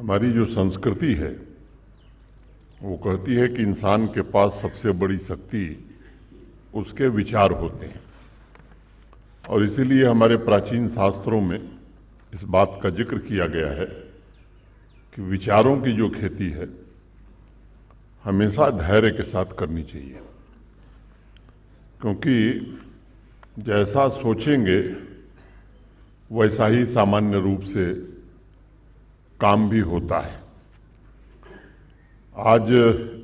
हमारी जो संस्कृति है वो कहती है कि इंसान के पास सबसे बड़ी शक्ति उसके विचार होते हैं और इसीलिए हमारे प्राचीन शास्त्रों में इस बात का जिक्र किया गया है कि विचारों की जो खेती है हमेशा धैर्य के साथ करनी चाहिए, क्योंकि जैसा सोचेंगे वैसा ही सामान्य रूप से काम भी होता है। आज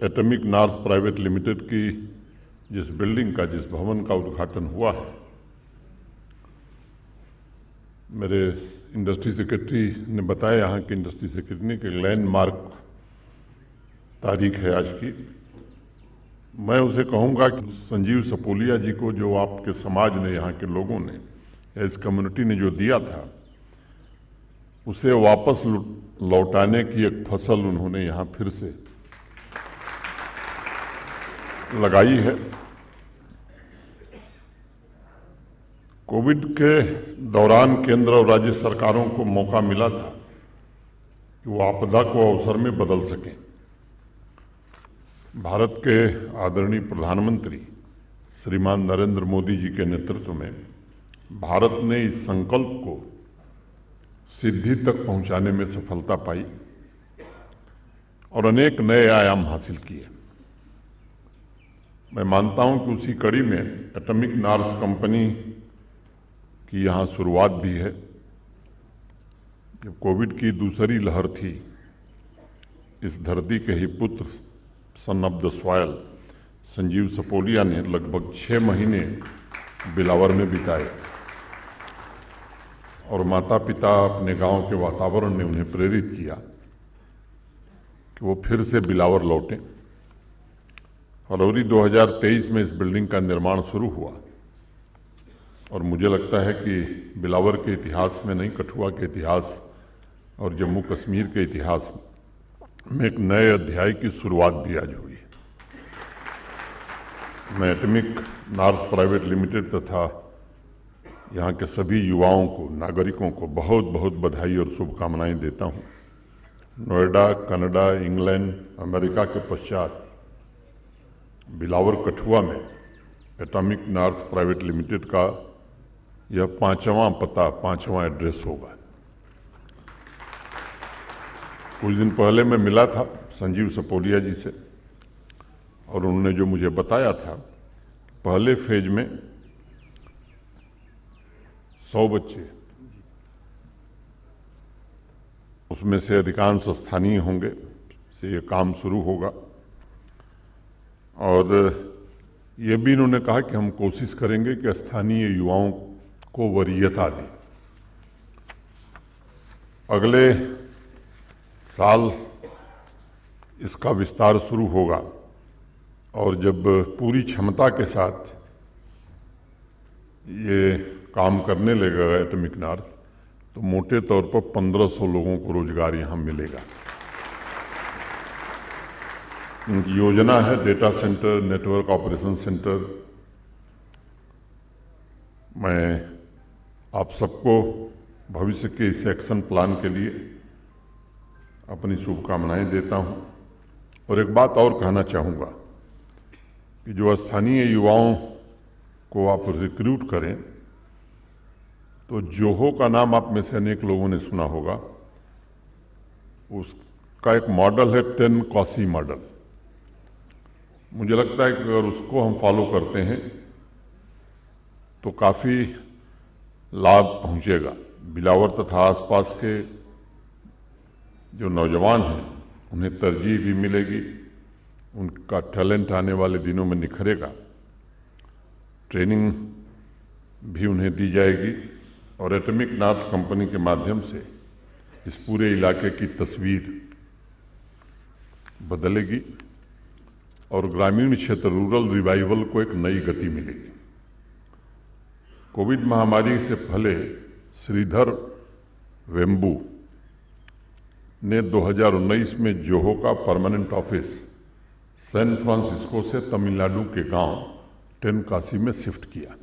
एटॉमिक नॉर्थ प्राइवेट लिमिटेड की जिस बिल्डिंग का, जिस भवन का उद्घाटन हुआ है, मेरे इंडस्ट्री सेक्रेटरी ने बताया, यहाँ के इंडस्ट्री सेक्रेटरी ने, कि लैंडमार्क तारीख है आज की। मैं उसे कहूँगा कि संजीव सपोलिया जी को, जो आपके समाज ने, यहाँ के लोगों ने, इस कम्युनिटी ने जो दिया था, उसे वापस लौटाने की एक फसल उन्होंने यहाँ फिर से लगाई है। कोविड के दौरान केंद्र और राज्य सरकारों को मौका मिला था कि वो आपदा को अवसर में बदल सकें। भारत के आदरणीय प्रधानमंत्री श्रीमान नरेंद्र मोदी जी के नेतृत्व में भारत ने इस संकल्प को सिद्धि तक पहुंचाने में सफलता पाई और अनेक नए आयाम हासिल किए। मैं मानता हूं कि उसी कड़ी में एटॉमिक नॉर्थ कंपनी की यहाँ शुरुआत भी है। जब कोविड की दूसरी लहर थी, इस धरती के ही पुत्र, son of the soil, Sanjeev Sapolia ने लगभग 6 महीने बिलावर में बिताए और माता पिता, अपने गांव के वातावरण ने उन्हें प्रेरित किया कि वो फिर से बिलावर लौटें। फरवरी 2023 में इस बिल्डिंग का निर्माण शुरू हुआ और मुझे लगता है कि बिलावर के इतिहास में नहीं, कठुआ के इतिहास और जम्मू कश्मीर के इतिहास में एक नए अध्याय की शुरुआत भी आज हुई है। मैं एटॉमिक नॉर्थ प्राइवेट लिमिटेड तथा यहाँ के सभी युवाओं को, नागरिकों को बहुत बहुत बधाई और शुभकामनाएं देता हूँ। नोएडा, कनाडा, इंग्लैंड, अमेरिका के पश्चात बिलावर कठुआ में एटॉमिक नॉर्थ प्राइवेट लिमिटेड का यह 5वां पता, 5वां एड्रेस होगा। कुछ दिन पहले मैं मिला था संजीव सपोलिया जी से और उन्होंने जो मुझे बताया था, पहले फेज में 100 बच्चे, उसमें से अधिकांश स्थानीय होंगे, से ये काम शुरू होगा। और ये भी इन्होंने कहा कि हम कोशिश करेंगे कि स्थानीय युवाओं को वरीयता दें। अगले साल इसका विस्तार शुरू होगा और जब पूरी क्षमता के साथ ये काम करने लगेगा एटॉमिक नॉर्थ, तो मोटे तौर पर 1500 लोगों को रोजगार यहाँ मिलेगा। उनकी योजना है data centre, network operation centre. मैं आप सबको भविष्य के इस एक्शन प्लान के लिए अपनी शुभकामनाएं देता हूं। और एक बात और कहना चाहूँगा कि जो स्थानीय युवाओं को आप रिक्रूट करें, तो जोहो का नाम आप में से अनेक लोगों ने सुना होगा। उसका एक मॉडल है 10 कॉसी मॉडल। मुझे लगता है कि अगर उसको हम फॉलो करते हैं तो काफ़ी लाभ पहुंचेगा। बिलावर तथा आसपास के जो नौजवान हैं उन्हें तरजीह भी मिलेगी, उनका टैलेंट आने वाले दिनों में निखरेगा, ट्रेनिंग भी उन्हें दी जाएगी और एटॉमिक नॉर्थ कंपनी के माध्यम से इस पूरे इलाके की तस्वीर बदलेगी और ग्रामीण क्षेत्र, रूरल रिवाइवल को एक नई गति मिलेगी। कोविड महामारी से पहले श्रीधर वेम्बू ने 2019 में जोहो का परमानेंट ऑफिस सैन फ्रांसिस्को से तमिलनाडु के गांव टेनकासी में शिफ्ट किया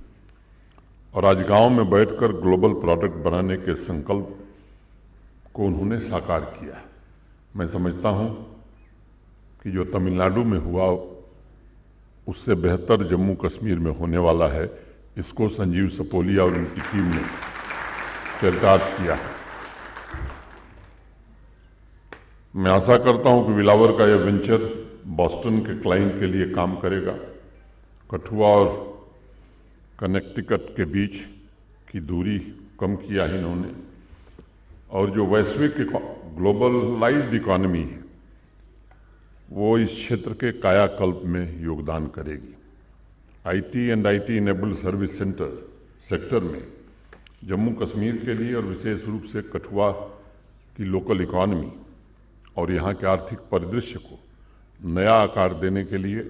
और आज गांव में बैठकर ग्लोबल प्रोडक्ट बनाने के संकल्प को उन्होंने साकार किया। मैं समझता हूं कि जो तमिलनाडु में हुआ उससे बेहतर जम्मू कश्मीर में होने वाला है। इसको संजीव सपोलिया और उनकी टीम ने चरितार्थ किया है। मैं आशा करता हूं कि विलावर का यह वेंचर बॉस्टन के क्लाइंट के लिए काम करेगा। कठुआ और कनेक्टिकट के बीच की दूरी कम किया है इन्होंने, और जो वैश्विक ग्लोबलाइज्ड इकॉनमी है वो इस क्षेत्र के कायाकल्प में योगदान करेगी। IT and IT enabled service sector में जम्मू कश्मीर के लिए और विशेष रूप से कठुआ की लोकल इकॉनमी और यहाँ के आर्थिक परिदृश्य को नया आकार देने के लिए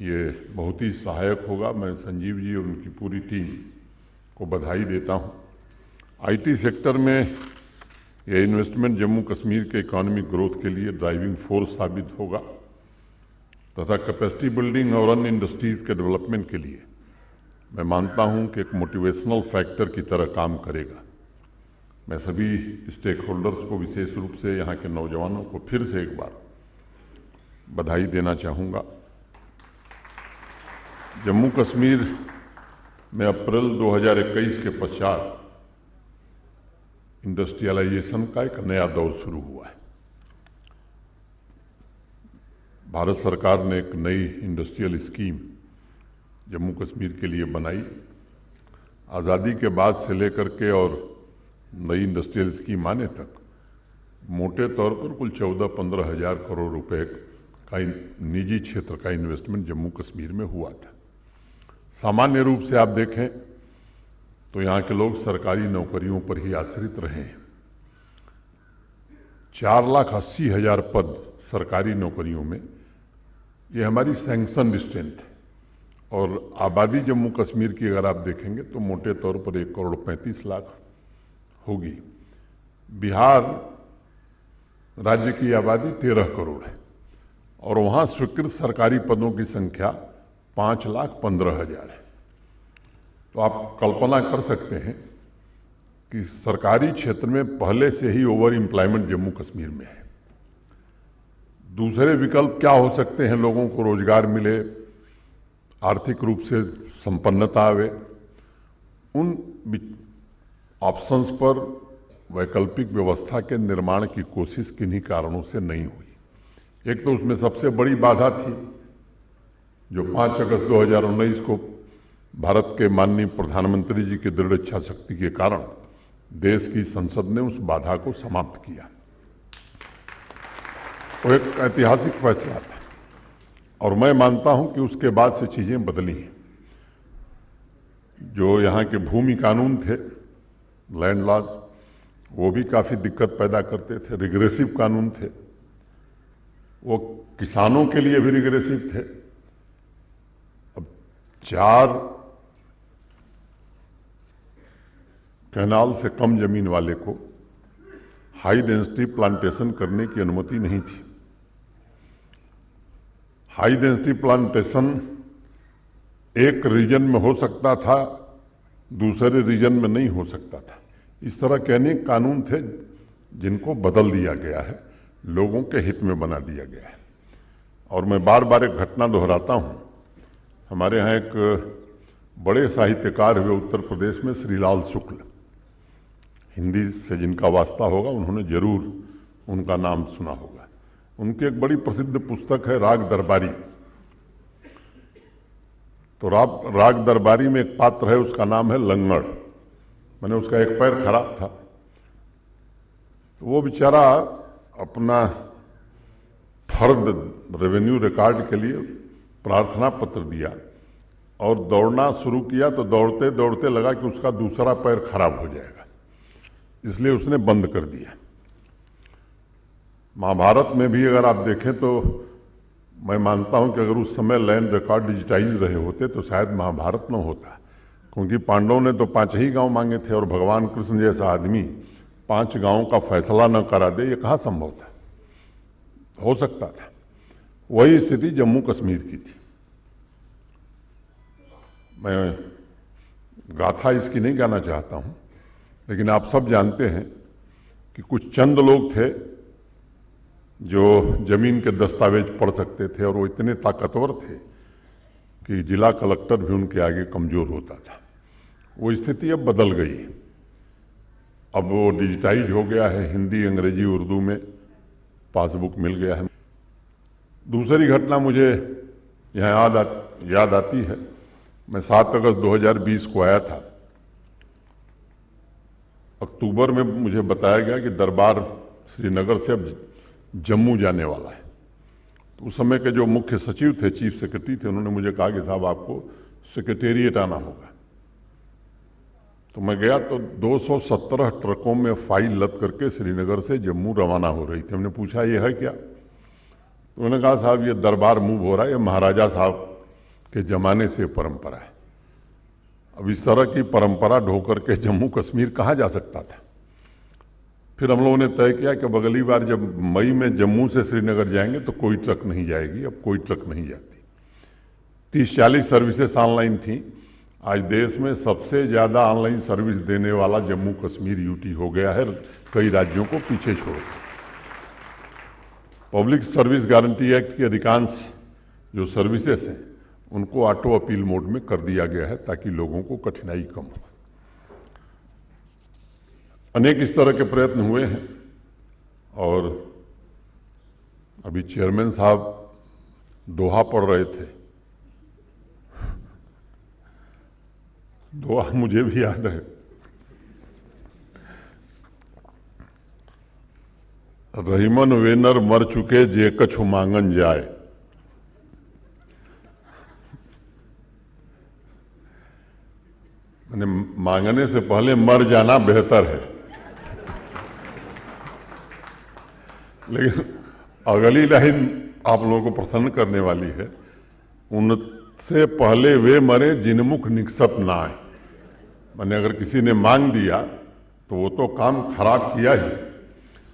ये बहुत ही सहायक होगा। मैं संजीव जी और उनकी पूरी टीम को बधाई देता हूँ। आईटी सेक्टर में यह इन्वेस्टमेंट जम्मू कश्मीर के इकोनॉमिक ग्रोथ के लिए ड्राइविंग फोर्स साबित होगा तथा कैपेसिटी बिल्डिंग और अन्य इंडस्ट्रीज के डेवलपमेंट के लिए मैं मानता हूं कि एक मोटिवेशनल फैक्टर की तरह काम करेगा। मैं सभी स्टेक होल्डर्स को, विशेष रूप से यहाँ के नौजवानों को फिर से एक बार बधाई देना चाहूँगा। जम्मू कश्मीर में अप्रैल 2021 के पश्चात इंडस्ट्रियलाइजेशन का एक नया दौर शुरू हुआ है। भारत सरकार ने एक नई इंडस्ट्रियल स्कीम जम्मू कश्मीर के लिए बनाई। आज़ादी के बाद से लेकर के और नई इंडस्ट्रियल स्कीम आने तक मोटे तौर पर कुल 14-15 हज़ार करोड़ रुपए का निजी क्षेत्र का इन्वेस्टमेंट जम्मू कश्मीर में हुआ था। सामान्य रूप से आप देखें तो यहाँ के लोग सरकारी नौकरियों पर ही आश्रित रहे हैं। 4,80,000 पद सरकारी नौकरियों में, ये हमारी सैंक्शन स्ट्रेंथ है। और आबादी जम्मू कश्मीर की अगर आप देखेंगे तो मोटे तौर पर 1,35,00,000 होगी। बिहार राज्य की आबादी 13 करोड़ है और वहाँ स्वीकृत सरकारी पदों की संख्या 5,15,000 है। तो आप कल्पना कर सकते हैं कि सरकारी क्षेत्र में पहले से ही ओवर एम्प्लॉयमेंट जम्मू कश्मीर में है। दूसरे विकल्प क्या हो सकते हैं? लोगों को रोजगार मिले, आर्थिक रूप से संपन्नता आवे। उन ऑप्शंस पर वैकल्पिक व्यवस्था के निर्माण की कोशिश किन्हीं कारणों से नहीं हुई। एक तो उसमें सबसे बड़ी बाधा थी जो 5 अगस्त 2019 को भारत के माननीय प्रधानमंत्री जी की दृढ़ इच्छा शक्ति के कारण देश की संसद ने उस बाधा को समाप्त किया। वो एक ऐतिहासिक फैसला था और मैं मानता हूं कि उसके बाद से चीजें बदली हैं। जो यहाँ के भूमि कानून थे, लैंड लॉज, वो भी काफी दिक्कत पैदा करते थे। रिग्रेसिव कानून थे, वो किसानों के लिए भी रिग्रेसिव थे। अब 4 कैनाल से कम जमीन वाले को हाई डेंसिटी प्लांटेशन करने की अनुमति नहीं थी। हाई डेंसिटी प्लांटेशन एक रीजन में हो सकता था, दूसरे रीजन में नहीं हो सकता था। इस तरह के अनेक कानून थे जिनको बदल दिया गया है, लोगों के हित में बना दिया गया है। और मैं बार बार एक घटना दोहराता हूं। हमारे यहाँ एक बड़े साहित्यकार हुए उत्तर प्रदेश में, श्रीलाल शुक्ल, हिंदी से जिनका वास्ता होगा उन्होंने जरूर उनका नाम सुना होगा। उनकी एक बड़ी प्रसिद्ध पुस्तक है राग दरबारी। तो राग दरबारी में एक पात्र है, उसका नाम है लंगड़। मैंने उसका एक पैर खराब था, तो वो बेचारा अपना फर्द रेवेन्यू रिकॉर्ड के लिए प्रार्थना पत्र दिया और दौड़ना शुरू किया। तो दौड़ते दौड़ते लगा कि उसका दूसरा पैर खराब हो जाएगा, इसलिए उसने बंद कर दिया। महाभारत में भी अगर आप देखें तो मैं मानता हूं कि अगर उस समय लैंड रिकॉर्ड डिजिटाइज रहे होते तो शायद महाभारत न होता, क्योंकि पांडवों ने तो 5 ही गांव मांगे थे और भगवान कृष्ण जैसा आदमी 5 गांवों का फैसला न करा दे, ये कहाँ संभव था? हो सकता था। वही स्थिति जम्मू कश्मीर की थी। मैं गाथा इसकी नहीं गाना चाहता हूं, लेकिन आप सब जानते हैं कि कुछ चंद लोग थे जो जमीन के दस्तावेज पढ़ सकते थे और वो इतने ताकतवर थे कि जिला कलेक्टर भी उनके आगे कमजोर होता था। वो स्थिति अब बदल गई है। अब वो डिजिटाइज हो गया है, हिंदी, अंग्रेजी, उर्दू में पासबुक मिल गया है। दूसरी घटना मुझे यहाँ याद आती है। मैं 7 अगस्त 2020 को आया था। अक्टूबर में मुझे बताया गया कि दरबार श्रीनगर से अब जम्मू जाने वाला है। तो उस समय के जो मुख्य सचिव थे, चीफ सेक्रेटरी थे, उन्होंने मुझे कहा कि साहब आपको सेक्रेटेरिएट आना होगा। तो मैं गया तो 217 ट्रकों में फाइल लद करके श्रीनगर से जम्मू रवाना हो रही थी। हमने पूछा ये है क्या? तो उन्होंने कहा साहब ये दरबार मूव हो रहा है, ये महाराजा साहब के जमाने से परंपरा है। अब इस तरह की परंपरा ढो करके जम्मू कश्मीर कहाँ जा सकता था। फिर हम लोगों ने तय किया कि अब अगली बार जब मई में जम्मू से श्रीनगर जाएंगे तो कोई ट्रक नहीं जाएगी। अब कोई ट्रक नहीं जाती। 30-40 सर्विसेस ऑनलाइन थी। आज देश में सबसे ज़्यादा ऑनलाइन सर्विस देने वाला जम्मू कश्मीर यूटी हो गया है, कई राज्यों को पीछे छोड़। पब्लिक सर्विस गारंटी एक्ट की अधिकांश जो सर्विसेज हैं उनको ऑटो अपील मोड में कर दिया गया है ताकि लोगों को कठिनाई कम हो। अनेक इस तरह के प्रयत्न हुए हैं और अभी चेयरमैन साहब दोहा पढ़ रहे थे। दोहा मुझे भी याद है। रहीमन वेनर मर चुके जे कछु मांगन जाए। मैंने मांगने से पहले मर जाना बेहतर है। लेकिन अगली लाइन आप लोगों को प्रसन्न करने वाली है। उनसे पहले वे मरे जिनमुख निकसत ना आए। मैंने अगर किसी ने मांग दिया तो वो तो काम खराब किया ही,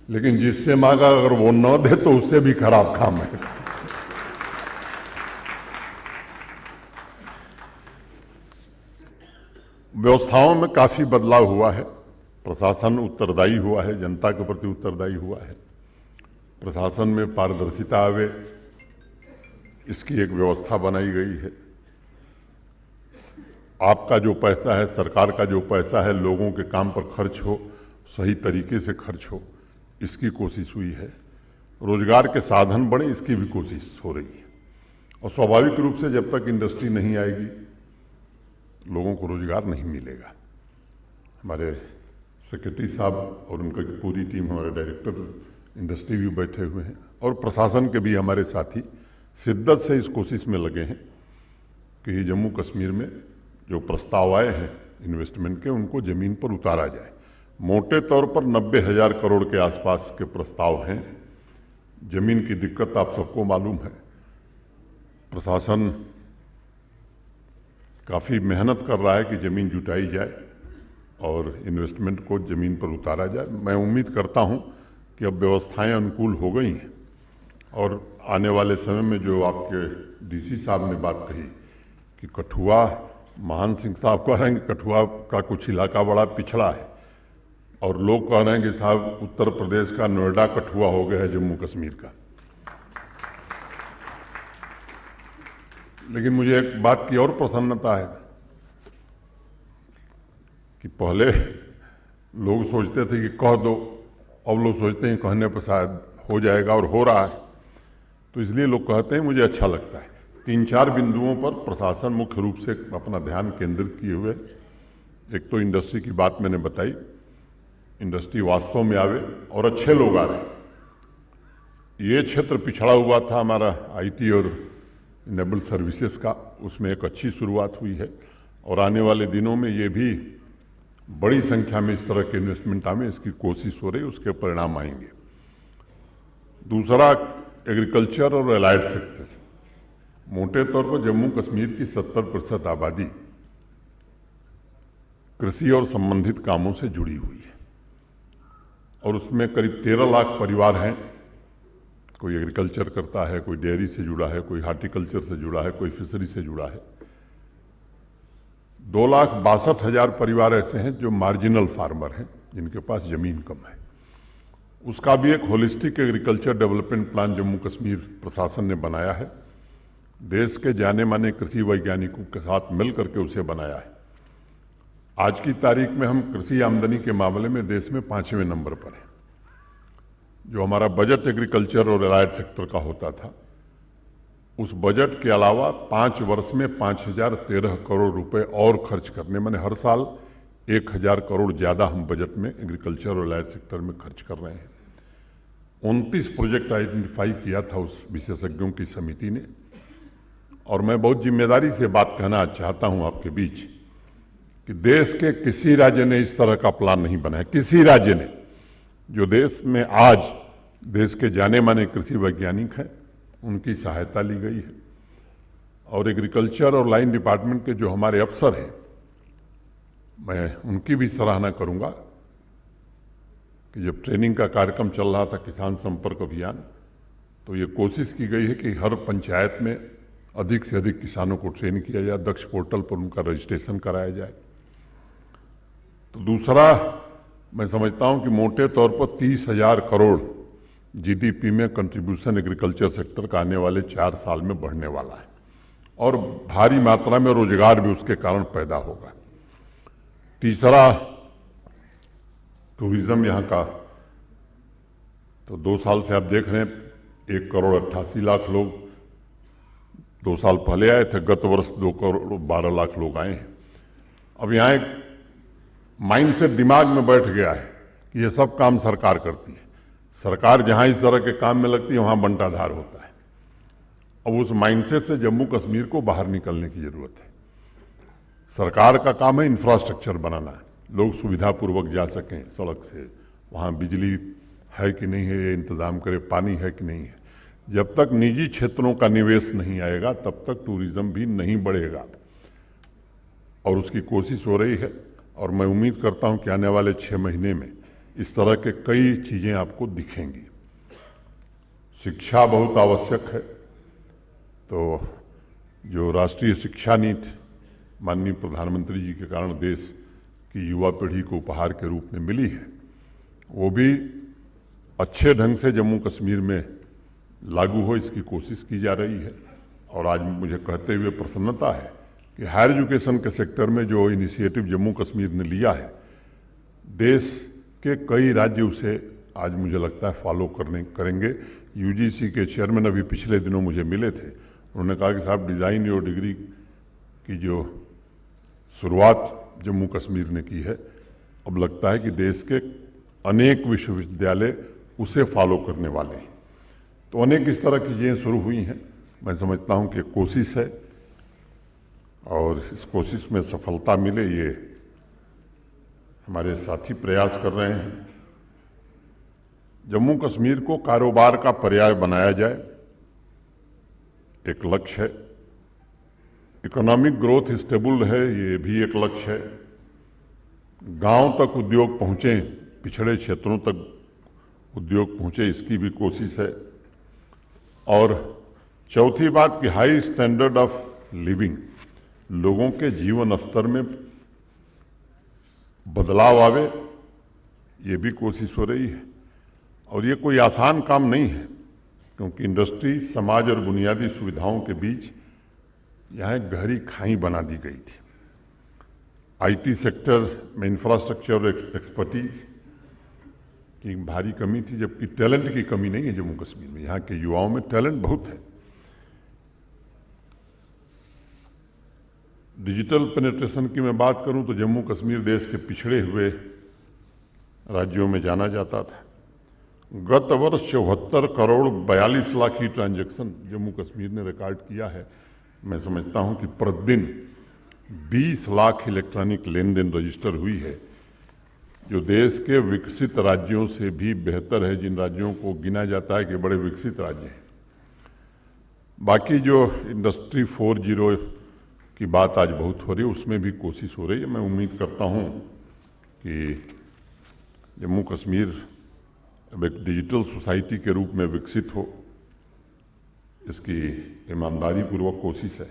लेकिन जिससे मांगा अगर वो न दे तो उससे भी खराब काम है। व्यवस्थाओं में काफी बदलाव हुआ है। प्रशासन उत्तरदायी हुआ है, जनता के प्रति उत्तरदायी हुआ है। प्रशासन में पारदर्शिता आवे, इसकी एक व्यवस्था बनाई गई है। आपका जो पैसा है, सरकार का जो पैसा है, लोगों के काम पर खर्च हो, सही तरीके से खर्च हो, इसकी कोशिश हुई है। रोजगार के साधन बढ़े, इसकी भी कोशिश हो रही है। और स्वाभाविक रूप से जब तक इंडस्ट्री नहीं आएगी लोगों को रोजगार नहीं मिलेगा। हमारे सेक्रेटरी साहब और उनकी पूरी टीम, हमारे डायरेक्टर इंडस्ट्री भी बैठे हुए हैं और प्रशासन के भी हमारे साथी शिद्दत से इस कोशिश में लगे हैं कि जम्मू कश्मीर में जो प्रस्ताव आए हैं इन्वेस्टमेंट के, उनको जमीन पर उतारा जाए। मोटे तौर पर 90,000 करोड़ के आसपास के प्रस्ताव हैं। जमीन की दिक्कत आप सबको मालूम है। प्रशासन काफ़ी मेहनत कर रहा है कि ज़मीन जुटाई जाए और इन्वेस्टमेंट को ज़मीन पर उतारा जाए। मैं उम्मीद करता हूं कि अब व्यवस्थाएं अनुकूल हो गई हैं और आने वाले समय में जो आपके डीसी साहब ने बात कही कि कठुआ, महान सिंह साहब कह रहे हैं कि कठुआ का कुछ इलाका बड़ा पिछड़ा है और लोग कह रहे हैं कि साहब उत्तर प्रदेश का नोएडा कठुआ हो गया है जम्मू कश्मीर का। लेकिन मुझे एक बात की और प्रसन्नता है कि पहले लोग सोचते थे कि कह दो, अब लोग सोचते हैं कहने पर शायद हो जाएगा और हो रहा है, तो इसलिए लोग कहते हैं, मुझे अच्छा लगता है। 3-4 बिंदुओं पर प्रशासन मुख्य रूप से अपना ध्यान केंद्रित किए हुए। एक तो इंडस्ट्री की बात मैंने बताई, इंडस्ट्री वास्तव में आवे और अच्छे लोग आ रहे। ये क्षेत्र पिछड़ा हुआ था हमारा आईटी और इनेबल सर्विसेज का, उसमें एक अच्छी शुरुआत हुई है और आने वाले दिनों में ये भी बड़ी संख्या में इस तरह के इन्वेस्टमेंट आवे, इसकी कोशिश हो रही, उसके परिणाम आएंगे। दूसरा, एग्रीकल्चर और एलाइड सेक्टर। मोटे तौर पर जम्मू कश्मीर की 70% आबादी कृषि और संबंधित कामों से जुड़ी हुई है और उसमें करीब 13 लाख परिवार हैं। कोई एग्रीकल्चर करता है, कोई डेयरी से जुड़ा है, कोई हार्टिकल्चर से जुड़ा है, कोई फिशरी से जुड़ा है। 2,62,000 परिवार ऐसे हैं जो मार्जिनल फार्मर हैं, जिनके पास जमीन कम है। उसका भी एक holistic agriculture development plan Jammu Kashmir प्रशासन ने बनाया है। देश के जाने माने कृषि वैज्ञानिकों के साथ मिल करके उसे बनाया है। आज की तारीख में हम कृषि आमदनी के मामले में देश में 5वें नंबर पर हैं। जो हमारा बजट एग्रीकल्चर और एलाइड सेक्टर का होता था, उस बजट के अलावा 5 वर्ष में 5013 करोड़ रुपए और खर्च करने, माने हर साल 1000 करोड़ ज्यादा हम बजट में एग्रीकल्चर और एलाइड सेक्टर में खर्च कर रहे हैं। 29 प्रोजेक्ट आइडेंटिफाई किया था उस विशेषज्ञों की समिति ने, और मैं बहुत जिम्मेदारी से बात कहना चाहता हूं आपके बीच कि देश के किसी राज्य ने इस तरह का प्लान नहीं बनाया, किसी राज्य ने। जो देश में आज देश के जाने माने कृषि वैज्ञानिक हैं, उनकी सहायता ली गई है। और एग्रीकल्चर और लाइन डिपार्टमेंट के जो हमारे अफसर हैं, मैं उनकी भी सराहना करूंगा कि जब ट्रेनिंग का कार्यक्रम चल रहा था, किसान संपर्क अभियान, तो ये कोशिश की गई है कि हर पंचायत में अधिक से अधिक किसानों को ट्रेन किया जाए, दक्ष पोर्टल पर उनका रजिस्ट्रेशन कराया जाए। तो दूसरा, मैं समझता हूं कि मोटे तौर पर 30,000 करोड़ जीडीपी में कंट्रीब्यूशन एग्रीकल्चर सेक्टर का आने वाले 4 साल में बढ़ने वाला है, और भारी मात्रा में रोजगार भी उसके कारण पैदा होगा। तीसरा, टूरिज्म यहाँ का, तो 2 साल से आप देख रहे हैं 1,88,00,000 लोग 2 साल पहले आए थे, गत वर्ष 2,12,00,000 लोग आए हैं। अब यहाँ एक माइंडसेट दिमाग में बैठ गया है कि ये सब काम सरकार करती है, सरकार जहां इस तरह के काम में लगती है वहां बंटाधार होता है। अब उस माइंडसेट से जम्मू कश्मीर को बाहर निकलने की जरूरत है। सरकार का काम है इंफ्रास्ट्रक्चर बनाना, लोग सुविधापूर्वक जा सकें सड़क से, वहां बिजली है कि नहीं है ये इंतजाम करे, पानी है कि नहीं है। जब तक निजी क्षेत्रों का निवेश नहीं आएगा तब तक टूरिज्म भी नहीं बढ़ेगा, और उसकी कोशिश हो रही है। और मैं उम्मीद करता हूं कि आने वाले 6 महीने में इस तरह के कई चीजें आपको दिखेंगी। शिक्षा बहुत आवश्यक है, तो जो राष्ट्रीय शिक्षा नीति माननीय प्रधानमंत्री जी के कारण देश की युवा पीढ़ी को उपहार के रूप में मिली है, वो भी अच्छे ढंग से जम्मू कश्मीर में लागू हो, इसकी कोशिश की जा रही है। और आज मुझे कहते हुए प्रसन्नता है कि हायर एजुकेशन के सेक्टर में जो इनिशिएटिव जम्मू कश्मीर ने लिया है, देश के कई राज्य उसे आज मुझे लगता है फॉलो करेंगे। यूजीसी के चेयरमैन अभी पिछले दिनों मुझे मिले थे, उन्होंने कहा कि साहब डिज़ाइन योर डिग्री की जो शुरुआत जम्मू कश्मीर ने की है, अब लगता है कि देश के अनेक विश्वविद्यालय उसे फॉलो करने वाले हैं। तो अनेक इस तरह की चीज़ें शुरू हुई हैं। मैं समझता हूं कि कोशिश है, और इस कोशिश में सफलता मिले ये हमारे साथी प्रयास कर रहे हैं। जम्मू कश्मीर को कारोबार का पर्याय बनाया जाए, एक लक्ष्य है। इकोनॉमिक ग्रोथ स्टेबल है, ये भी एक लक्ष्य है। गांव तक उद्योग पहुंचे, पिछड़े क्षेत्रों तक उद्योग पहुंचे, इसकी भी कोशिश है। और चौथी बात कि हाई स्टैंडर्ड ऑफ लिविंग, लोगों के जीवन स्तर में बदलाव आवे, ये भी कोशिश हो रही है। और ये कोई आसान काम नहीं है, क्योंकि इंडस्ट्री, समाज और बुनियादी सुविधाओं के बीच यहाँ एक गहरी खाई बना दी गई थी। आईटी सेक्टर में इंफ्रास्ट्रक्चर और एक्सपर्टीज की भारी कमी थी, जबकि टैलेंट की कमी नहीं है जम्मू कश्मीर में। यहाँ के युवाओं में टैलेंट बहुत है। डिजिटल पेनिट्रेशन की मैं बात करूं तो जम्मू कश्मीर देश के पिछड़े हुए राज्यों में जाना जाता था। गत वर्ष 74 करोड़ 42 लाख ही ट्रांजैक्शन जम्मू कश्मीर ने रिकॉर्ड किया है। मैं समझता हूं कि प्रतिदिन 20 लाख इलेक्ट्रॉनिक लेन देन रजिस्टर हुई है, जो देश के विकसित राज्यों से भी बेहतर है, जिन राज्यों को गिना जाता है कि बड़े विकसित राज्य हैं। बाकी जो इंडस्ट्री 4.0 की बात आज बहुत हो रही है, उसमें भी कोशिश हो रही है। मैं उम्मीद करता हूं कि जम्मू कश्मीर अब एक डिजिटल सोसाइटी के रूप में विकसित हो, इसकी ईमानदारी पूर्वक कोशिश है।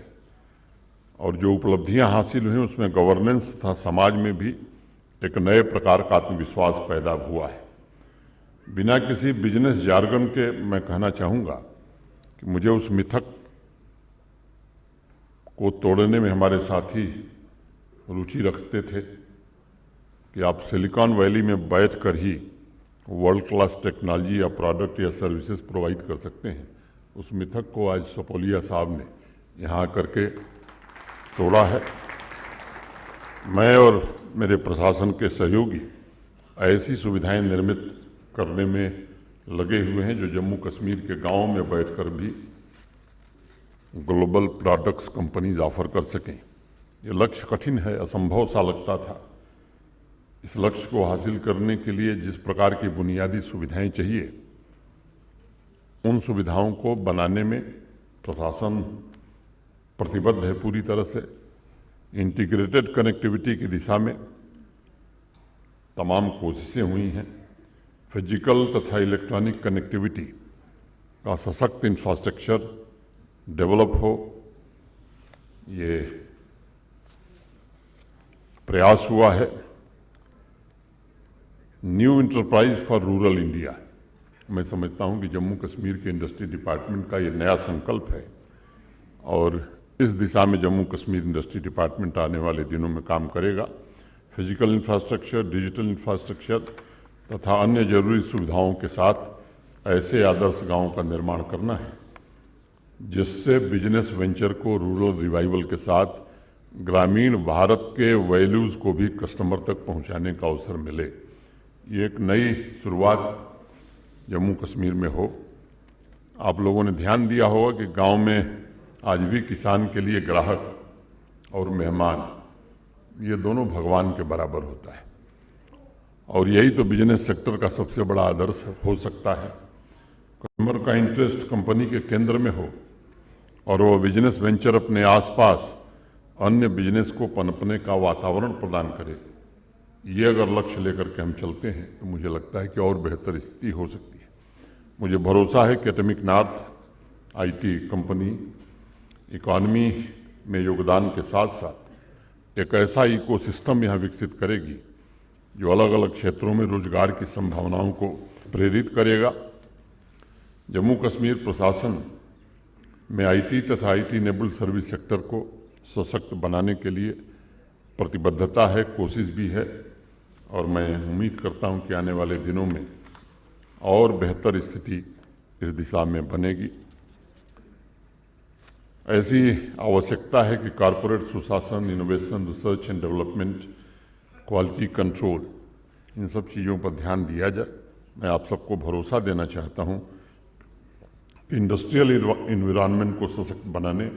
और जो उपलब्धियां हासिल हुई उसमें गवर्नेंस तथा समाज में भी एक नए प्रकार का आत्मविश्वास पैदा हुआ है। बिना किसी बिजनेस जार्गन के मैं कहना चाहूँगा कि मुझे उस मिथक को तोड़ने में हमारे साथी रुचि रखते थे कि आप सिलिकॉन वैली में बैठकर ही वर्ल्ड क्लास टेक्नोलॉजी या प्रोडक्ट या सर्विसेज प्रोवाइड कर सकते हैं। उस मिथक को आज सपोलिया साहब ने यहाँ करके तोड़ा है। मैं और मेरे प्रशासन के सहयोगी ऐसी सुविधाएं निर्मित करने में लगे हुए हैं जो जम्मू कश्मीर के गांवों में बैठकर भी ग्लोबल प्रोडक्ट्स कंपनीज ऑफर कर सकें। ये लक्ष्य कठिन है, असंभव सा लगता था। इस लक्ष्य को हासिल करने के लिए जिस प्रकार की बुनियादी सुविधाएं चाहिए, उन सुविधाओं को बनाने में प्रशासन प्रतिबद्ध है पूरी तरह से। इंटीग्रेटेड कनेक्टिविटी की दिशा में तमाम कोशिशें हुई हैं। फिजिकल तथा इलेक्ट्रॉनिक कनेक्टिविटी का सशक्त इंफ्रास्ट्रक्चर डेवलप हो, ये प्रयास हुआ है। New enterprise for rural India, मैं समझता हूं कि जम्मू कश्मीर के इंडस्ट्री डिपार्टमेंट का ये नया संकल्प है और इस दिशा में जम्मू कश्मीर इंडस्ट्री डिपार्टमेंट आने वाले दिनों में काम करेगा। फिजिकल इंफ्रास्ट्रक्चर, डिजिटल इंफ्रास्ट्रक्चर तथा अन्य जरूरी सुविधाओं के साथ ऐसे आदर्श गांवों का निर्माण करना है जिससे बिजनेस वेंचर को रूरल रिवाइवल के साथ ग्रामीण भारत के वैल्यूज को भी कस्टमर तक पहुंचाने का अवसर मिले। ये एक नई शुरुआत जम्मू कश्मीर में हो। आप लोगों ने ध्यान दिया होगा कि गांव में आज भी किसान के लिए ग्राहक और मेहमान ये दोनों भगवान के बराबर होता है और यही तो बिजनेस सेक्टर का सबसे बड़ा आदर्श हो सकता है। कस्टमर का इंटरेस्ट कंपनी के केंद्र में हो और वो बिजनेस वेंचर अपने आसपास अन्य बिजनेस को पनपने का वातावरण प्रदान करे। ये अगर लक्ष्य लेकर के हम चलते हैं तो मुझे लगता है कि और बेहतर स्थिति हो सकती है। मुझे भरोसा है कि atomic north IT company economy में योगदान के साथ साथ एक ऐसा इकोसिस्टम यहाँ विकसित करेगी जो अलग अलग क्षेत्रों में रोजगार की संभावनाओं को प्रेरित करेगा। जम्मू कश्मीर प्रशासन में आईटी तथा आईटी इनेबल्ड सर्विस सेक्टर को सशक्त बनाने के लिए प्रतिबद्धता है, कोशिश भी है और मैं उम्मीद करता हूं कि आने वाले दिनों में और बेहतर स्थिति इस दिशा में बनेगी। ऐसी आवश्यकता है कि कॉरपोरेट सुशासन, innovation, research and development, quality control, इन सब चीज़ों पर ध्यान दिया जाए। मैं आप सबको भरोसा देना चाहता हूं कि इंडस्ट्रियल इन्वायरमेंट को सशक्त बनाने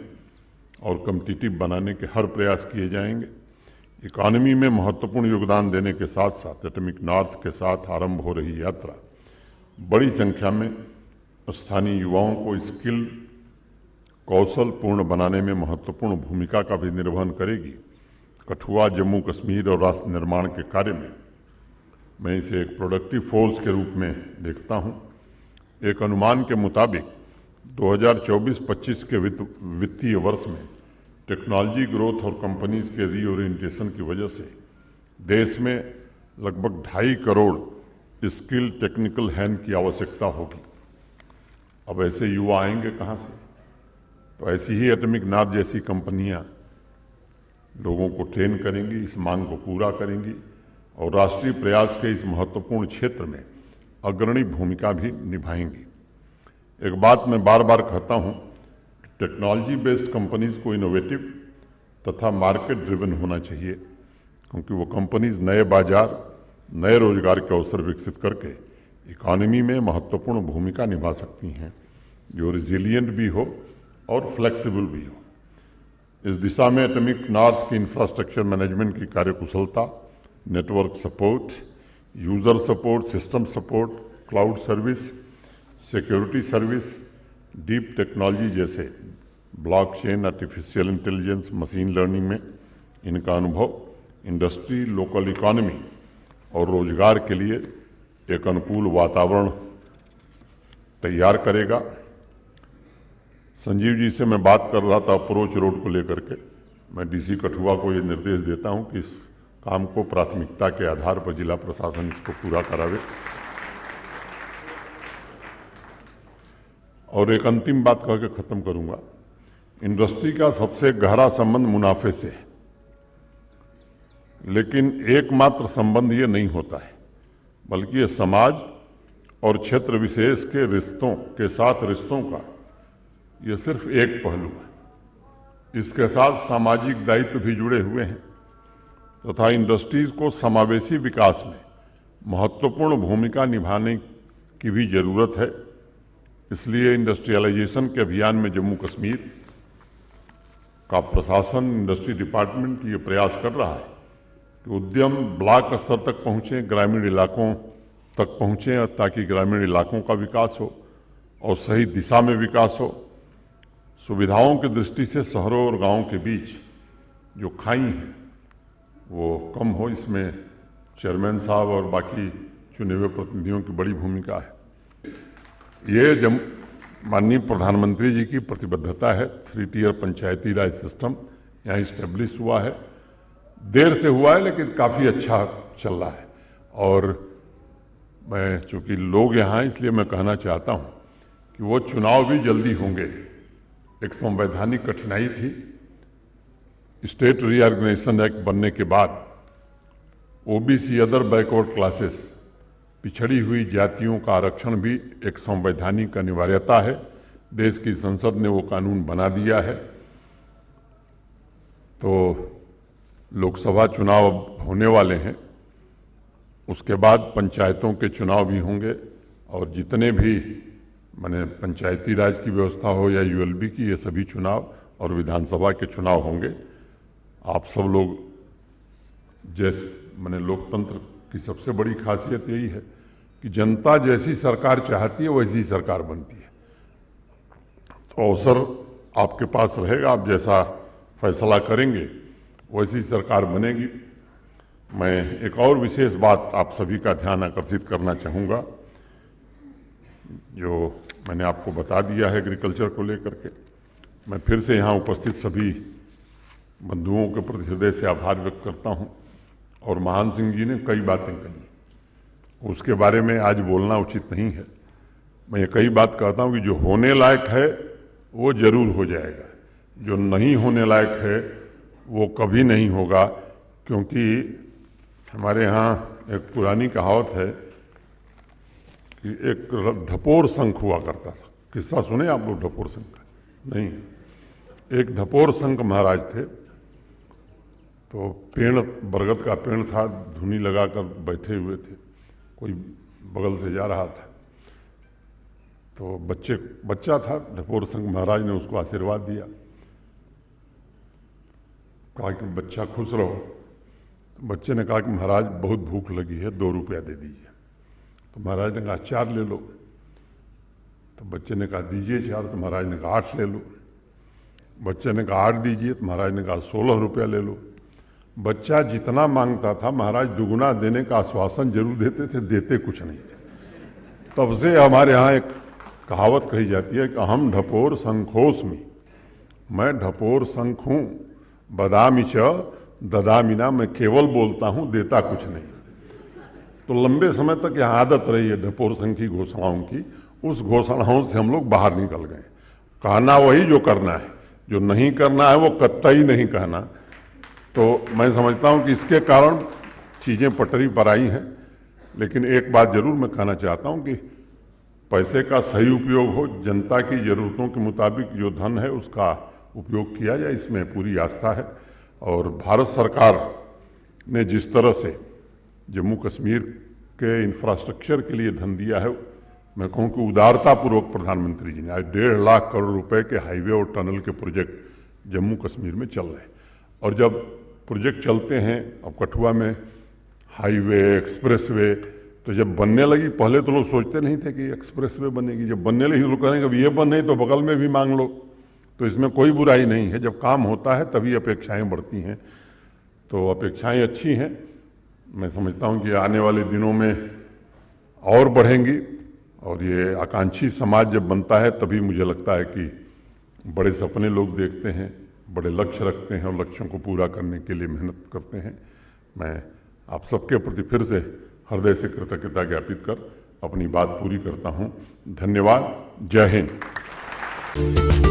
और कम्पिटिटिव बनाने के हर प्रयास किए जाएंगे। इकॉनमी में महत्वपूर्ण योगदान देने के साथ साथ एटॉमिक नॉर्थ के साथ आरंभ हो रही यात्रा बड़ी संख्या में स्थानीय युवाओं को स्किल कौशल पूर्ण बनाने में महत्वपूर्ण भूमिका का भी निर्वहन करेगी। कठुआ जम्मू कश्मीर और राष्ट्र निर्माण के कार्य में मैं इसे एक प्रोडक्टिव फोर्स के रूप में देखता हूं। एक अनुमान के मुताबिक 2024-25 के वित्तीय वर्ष में टेक्नोलॉजी ग्रोथ और कंपनीज के रीओरिएंटेशन की वजह से देश में लगभग 2.5 करोड़ स्किल टेक्निकल हैंड की आवश्यकता होगी। अब ऐसे युवा आएंगे कहाँ से? तो ऐसी ही एटॉमिक नॉर्थ जैसी कंपनियां लोगों को ट्रेन करेंगी, इस मांग को पूरा करेंगी और राष्ट्रीय प्रयास के इस महत्वपूर्ण क्षेत्र में अग्रणी भूमिका भी निभाएंगी। एक बात मैं बार बार कहता हूं, टेक्नोलॉजी बेस्ड कंपनीज को इनोवेटिव तथा मार्केट ड्रिवन होना चाहिए क्योंकि वो कंपनीज नए बाजार, नए रोजगार के अवसर विकसित करके इकॉनमी में महत्वपूर्ण भूमिका निभा सकती हैं, जो रिजिलियंट भी हो और फ्लेक्सिबल भी हो। इस दिशा में एटॉमिक नॉर्थ की इंफ्रास्ट्रक्चर मैनेजमेंट की कार्यकुशलता, network support, user support, system support, cloud service, security service, deep technology जैसे blockchain, artificial intelligence, machine learning में इनका अनुभव इंडस्ट्री, लोकल इकोनॉमी और रोजगार के लिए एक अनुकूल वातावरण तैयार करेगा। संजीव जी से मैं बात कर रहा था अप्रोच रोड को लेकर के। मैं डीसी कठुआ को ये निर्देश देता हूं कि इस काम को प्राथमिकता के आधार पर जिला प्रशासन इसको पूरा करावे। और एक अंतिम बात कह के ख़त्म करूंगा। इंडस्ट्री का सबसे गहरा संबंध मुनाफे से है, लेकिन एकमात्र संबंध ये नहीं होता है, बल्कि ये समाज और क्षेत्र विशेष के रिश्तों के साथ रिश्तों का ये सिर्फ एक पहलू है। इसके साथ सामाजिक दायित्व भी जुड़े हुए हैं तथा इंडस्ट्रीज को समावेशी विकास में महत्वपूर्ण भूमिका निभाने की भी जरूरत है। इसलिए इंडस्ट्रियलाइजेशन के अभियान में जम्मू कश्मीर का प्रशासन, इंडस्ट्री डिपार्टमेंट ये प्रयास कर रहा है कि उद्यम ब्लॉक स्तर तक पहुँचे, ग्रामीण इलाकों तक पहुँचें, ताकि ग्रामीण इलाकों का विकास हो और सही दिशा में विकास हो। सुविधाओं की दृष्टि से शहरों और गांवों के बीच जो खाई है वो कम हो, इसमें चेयरमैन साहब और बाकी चुने हुए प्रतिनिधियों की बड़ी भूमिका है। ये माननीय प्रधानमंत्री जी की प्रतिबद्धता है। 3 टियर पंचायती राज सिस्टम यहाँ इस्टेब्लिश हुआ है, देर से हुआ है लेकिन काफ़ी अच्छा चल रहा है। और मैं चूँकि लोग यहाँ हैं इसलिए मैं कहना चाहता हूँ कि वो चुनाव भी जल्दी होंगे। एक संवैधानिक कठिनाई थी, स्टेट रीऑर्गेनाइजेशन एक्ट बनने के बाद ओबीसी अदर बैकवर्ड क्लासेस, पिछड़ी हुई जातियों का आरक्षण भी एक संवैधानिक अनिवार्यता है। देश की संसद ने वो कानून बना दिया है। तो लोकसभा चुनाव अब होने वाले हैं, उसके बाद पंचायतों के चुनाव भी होंगे और जितने भी माने पंचायती राज की व्यवस्था हो या यूएलबी की, ये सभी चुनाव और विधानसभा के चुनाव होंगे। आप सब लोग माने लोकतंत्र की सबसे बड़ी खासियत यही है कि जनता जैसी सरकार चाहती है वैसी सरकार बनती है। तो अवसर आपके पास रहेगा, आप जैसा फैसला करेंगे वैसी सरकार बनेगी। मैं एक और विशेष बात आप सभी का ध्यान आकर्षित करना चाहूँगा, जो मैंने आपको बता दिया है एग्रीकल्चर को लेकर के। मैं फिर से यहाँ उपस्थित सभी बंधुओं के प्रति हृदय से आभार व्यक्त करता हूँ। और महान सिंह जी ने कई बातें कही, उसके बारे में आज बोलना उचित नहीं है। मैं ये कई बात कहता हूँ कि जो होने लायक है वो जरूर हो जाएगा, जो नहीं होने लायक है वो कभी नहीं होगा। क्योंकि हमारे यहाँ एक पुरानी कहावत है कि एक ढपोर शंख हुआ करता था। किस्सा सुने आप लोग ढपोर शंख का? नहीं। एक ढपोर शंख महाराज थे, तो पेड़, बरगद का पेड़ था, धुनी लगाकर बैठे हुए थे। कोई बगल से जा रहा था, तो बच्चा था, ढपोर शंख महाराज ने उसको आशीर्वाद दिया, कहा कि बच्चा खुश रहो। तो बच्चे ने कहा कि महाराज बहुत भूख लगी है, 2 रुपया दे दीजिए। तो महाराज ने कहा 4 ले लो। तो बच्चे ने कहा दीजिए 4। तो महाराज ने कहा 8 ले लो। बच्चे ने कहा 8 दीजिए। तो महाराज ने कहा 16 रुपया ले लो। बच्चा जितना मांगता था महाराज दुगुना देने का आश्वासन जरूर देते थे, देते कुछ नहीं थे। तब से हमारे यहाँ एक कहावत कही जाती है कि अहम ढपोर शंखोस्मि, मैं ढपोर शंख हूँ, बदामी च ददामिना, मैं केवल बोलता हूँ, देता कुछ नहीं। तो लंबे समय तक यह आदत रही है ढपोर शंख की घोषणाओं की। उस घोषणाओं से हम लोग बाहर निकल गए। कहना वही जो करना है, जो नहीं करना है वो कतई नहीं कहना। तो मैं समझता हूँ कि इसके कारण चीज़ें पटरी पर आई हैं। लेकिन एक बात जरूर मैं कहना चाहता हूँ कि पैसे का सही उपयोग हो, जनता की ज़रूरतों के मुताबिक जो धन है उसका उपयोग किया जाए, इसमें पूरी आस्था है। और भारत सरकार ने जिस तरह से जम्मू कश्मीर के इंफ्रास्ट्रक्चर के लिए धन दिया है, मैं कहूँ कि उदारतापूर्वक प्रधानमंत्री जी ने आज 1.5 लाख करोड़ रुपए के हाईवे और टनल के प्रोजेक्ट जम्मू कश्मीर में चल रहे हैं। और जब प्रोजेक्ट चलते हैं, अब कठुआ में हाईवे, एक्सप्रेसवे, तो जब बनने लगी, पहले तो लोग सोचते नहीं थे कि एक्सप्रेसवे बनेगी। जब बनने लगी तो लोग कहेंगे अब ये बने तो बगल में भी मांग लो। तो इसमें कोई बुराई नहीं है, जब काम होता है तभी अपेक्षाएं बढ़ती हैं। तो अपेक्षाएं अच्छी हैं। मैं समझता हूं कि आने वाले दिनों में और बढ़ेंगी। और ये आकांक्षी समाज जब बनता है तभी मुझे लगता है कि बड़े सपने लोग देखते हैं, बड़े लक्ष्य रखते हैं और लक्ष्यों को पूरा करने के लिए मेहनत करते हैं। मैं आप सबके प्रति फिर से हृदय से कृतज्ञता ज्ञापित कर अपनी बात पूरी करता हूँ। धन्यवाद। जय हिंद। है।